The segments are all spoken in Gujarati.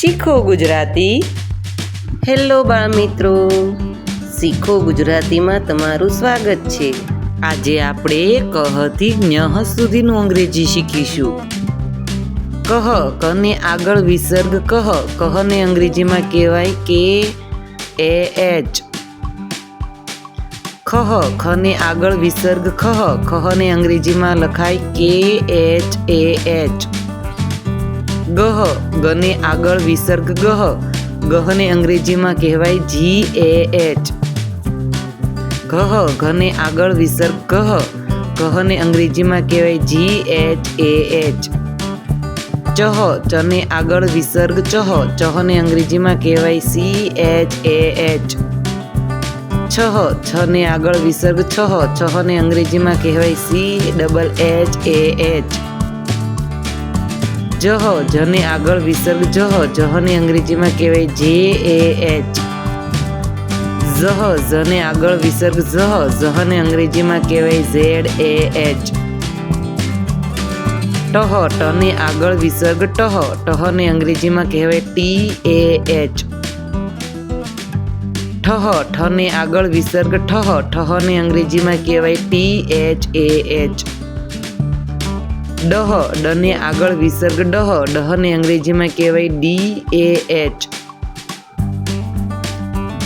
શીખો ગુજરાતી. હેલો બાળ મિત્રો, શીખો ગુજરાતીમાં તમારું સ્વાગત છે. આજે આપણે કહથી જ્ઞ સુધીનું અંગ્રેજી શીખીશું. કહ, કને આગળ વિસર્ગ કહ. કહને અંગ્રેજીમાં કહેવાય KAH. ખહ, ખને આગળ વિસર્ગ ખહ. ખહને અંગ્રેજીમાં લખાય KHAH. ગહ, ગને આગળ વિસર્ગ ગહ. ગહને અંગ્રેજીમાં કહેવાય GAH. ઘહ, ઘને આગળ વિસર્ગ ઘહ. ઘહને અંગ્રેજીમાં કહેવાય GHAH. ચહ, ચને આગળ વિસર્ગ ચહ. ચહને અંગ્રેજીમાં કહેવાય CHAH. છહ, છને આગળ વિસર્ગ છહ. છહને અંગ્રેજીમાં કહેવાય CHHAH. જહ, જને આગળ વિસર્ગ જહ. જહને અંગ્રેજીમાં કહેવાય JAH. ઝહ, ઝને આગળ વિસર્ગ ઝહ. ઝહને અંગ્રેજીમાં કહેવાય ZAH. ટહ, ટને આગળ વિસર્ગ ટહ. ટહને અંગ્રેજીમાં કહેવાય TAH. ઠહ, ઠને આગળ વિસર્ગ ઠહ. ઠહને અંગ્રેજીમાં કહેવાય THAH. ડહ, ડને આગળ વિસર્ગ ડહ. ડહને અંગ્રેજીમાં કહેવાય DAH.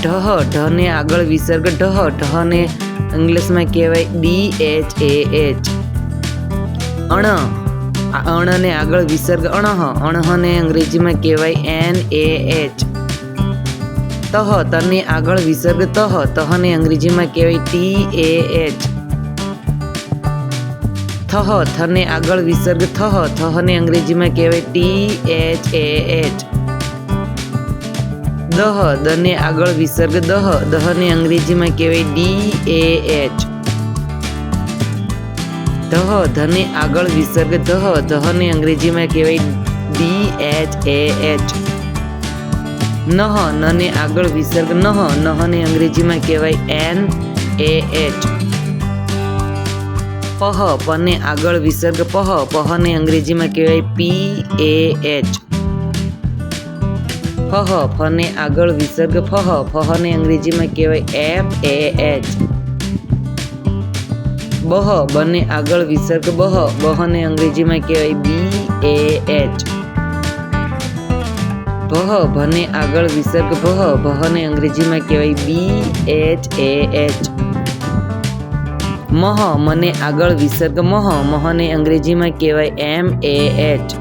ઢહ, ઢને આગળ વિસર્ગ ઢહ. ઢહને ઇંગ્લિશમાં કહેવાય DHAH. અણ, અણને આગળ વિસર્ગ અણહ. અણહને અંગ્રેજીમાં કહેવાય NAH. તહ, તને આગળ વિસર્ગ તહ. તહને અંગ્રેજીમાં કહેવાય TAH. થહ, થને આગળ વિસર્ગ થહ. થહને અંગ્રેજીમાં કહેવાય THAH. દહ, દને આગળ વિસર્ગ દહ. દહને અંગ્રેજીમાં કહેવાય DAH. ધહ, ધને આગળ વિસર્ગ ધહ. ધહને અંગ્રેજીમાં કહેવાય DHAH. નહ, નને આગળ વિસર્ગ નહ. નહને અંગ્રેજીમાં કહેવાય NAH. પહ, પને આગળ વિસર્ગ પહ. પહને અંગ્રેજીમાં કહેવાય PAH. ફહ, ફને આગળ વિસર્ગ ફહ. ફહને અંગ્રેજીમાં કહેવાય FAH. બહ, બને આગળ વિસર્ગ બહ. બહને અંગ્રેજીમાં કહેવાય BAH. ભહ, ભને આગળ વિસર્ગ ભહ. ભહને અંગ્રેજીમાં કહેવાય BHAH. મહ, મને આગળ વિસર્ગ મહ. મહને અંગ્રેજીમાં કહેવાય MAH.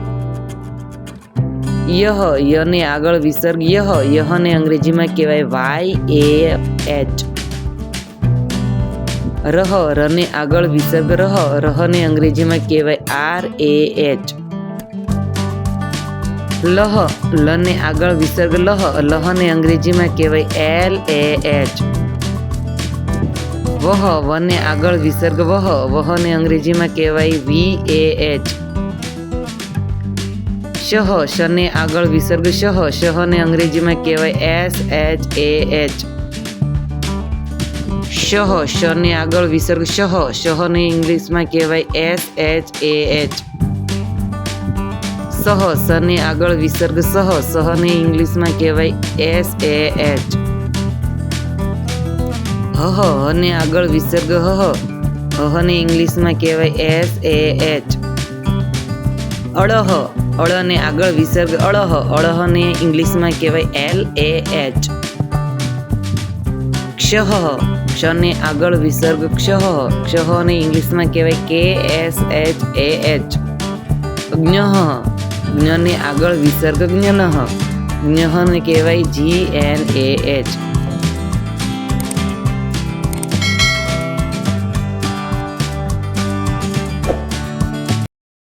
યહ, યને આગળ વિસર્ગ યહ. યહને અંગ્રેજીમાં કહેવાય YAH. રહ, રને આગળ વિસર્ગ રહ. રહને અંગ્રેજીમાં કહેવાય RAH. લહ, લને આગળ વિસર્ગ લહ. લહને અંગ્રેજીમાં કહેવાય LAH. વહ, વને આગળ વિસર્ગ વહ. વહને અંગ્રેજીમાં કહેવાય VAH. શહ, શને આગળ વિસર્ગ શહ. શહને અંગ્રેજીમાં કહેવાય SHAH. શહ, શને આગળ વિસર્ગ શહ. શહને ઇંગ્લિશમાં કહેવાય SHAH. સહ, સને આગળ વિસર્ગ સહ. સહને ઇંગ્લિશમાં કહેવાય SAH. હહ, હને આગળ વિસર્ગ હહ. હને ઇંગ્લિશમાં કહેવાય SAH. અળહ, અળને આગળ વિસર્ગ અળહ. અળહને ઇંગ્લિશમાં કહેવાય LAH. ક્ષહ, ક્ષને આગળ વિસર્ગ ક્ષહ. ક્ષહને ઇંગ્લિશમાં કહેવાય KSHAH. જ્ઞઃ, જ્ઞને આગળ વિસર્ગ જ્ઞનઃ. જ્ઞહને કહેવાય GNAH.